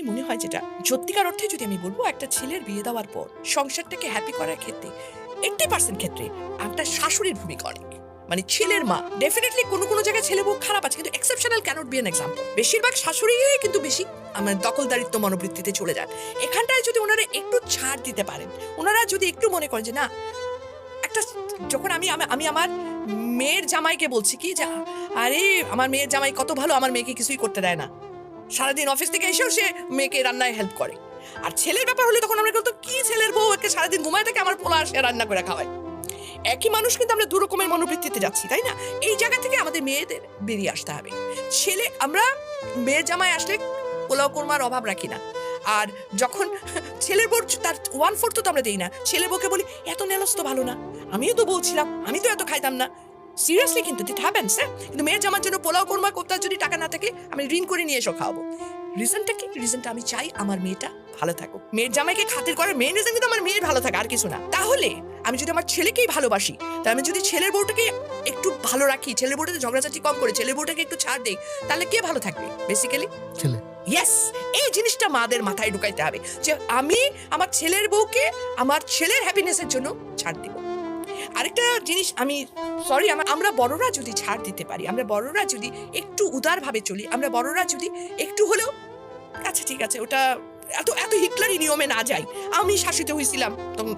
মনে হয় যেটা সত্যিকার অর্থে যদি আমি বলবো, একটা ছেলের বিয়ে দেওয়ার পর সংসারটাকে হ্যাপি করার ক্ষেত্রে 80% ক্ষেত্রে একটা শাশুড়ির ভূমিকা অনেক। মানে ছেলের মা ডেফিনেটলি কোনো জায়গায় ছেলে বউ খারাপ আছে, কিন্তু exceptional cannot be an example. বেশিরভাগ শাশুড়িই কিন্তু বেশি আমার দখলদারিত্ব মনোবৃত্তিতে চলে যান। এখানটায় যদি ওনারা একটু ছাড় দিতে পারেন, ওনারা যদি একটু মনে করেন যে না, একটা যখন আমি আমার মেয়ের জামাইকে বলছি কি যে আরে আমার মেয়ের জামাই কত ভালো, আমার মেয়েকে কিছুই করতে দেয় না, সারাদিন অফিস থেকে এসেও সে মেয়েকে রান্নায় হেল্প করে। আর ছেলের ব্যাপার হলে তখন আমরা বলতো কি ছেলের বউ একে সারাদিন ঘুমায় থাকে, আমার পোলা সে রান্না করে খাওয়ায়। একই মানুষ কিন্তু আমরা দু রকমের মনোবৃত্তিতে যাচ্ছি, তাই না? এই জায়গা থেকে আমাদের মেয়েদের বেরিয়ে আসতে হবে। আমরা মেয়ের জামাই আসলে পোলাও কোরমার অভাব রাখি না, আর যখন ছেলের বউ তার 1/4 তো আমরা দেই না, ছেলের বউকে বলি এত নেলস তো ভালো না, আমিও তো বলছিলাম আমি তো এত খাইতাম না। সিরিয়াসলি কিন্তু ইট হ্যাপেন্স। কিন্তু মেয়ের জামার জন্য পোলাও কোরমা করতে যদি টাকা না থাকে, আমি ঋণ করে নিয়ে এসো খাওয়াবো। রিজনটা কি? রিজনটা আমি চাই আমার মেয়েটা ভালো থাকুক। মেয়ের জামাইকে খাতির করার মেইন রিজন কিন্তু আমার মেয়ের ভালো থাকা, আর কিছু না। তাহলে আমি যদি আমার ছেলেকেই ভালোবাসি, তাহলে আমি যদি ছেলের বউটাকে একটু ভালো রাখি, ছেলের বউটাকে ঝগড়াঝাটি কম করে ছেলের বউটাকে একটু ছাড় দেই, তাহলে কে ভালো থাকবে? বেসিক্যালি ছেলে। ইয়েস। এই জিনিসটা মাদের মাথায় ঢুকাইতে হবে যে আমি আমার ছেলের বউকে আমার ছেলের হ্যাপিনেসের জন্য ছাড় দিব। আরেকটা জিনিস আমি সরি, আমরা বড়রা যদি ছাড় দিতে পারি, আমরা বড়রা যদি একটু উদারভাবে চলি, আমরা বড়রা যদি একটু হলেও আচ্ছা ঠিক আছে ওটা এত এত হিটলারি নিয়মে না যাই, আমি শাসিত হয়েছিলাম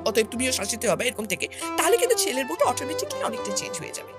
অতএব তুমিও শাসিত হবে এরকম থেকে, তাহলে কিন্তু ছেলের বউটা অটোমেটিকলি অনেকটা চেঞ্জ হয়ে যাবে।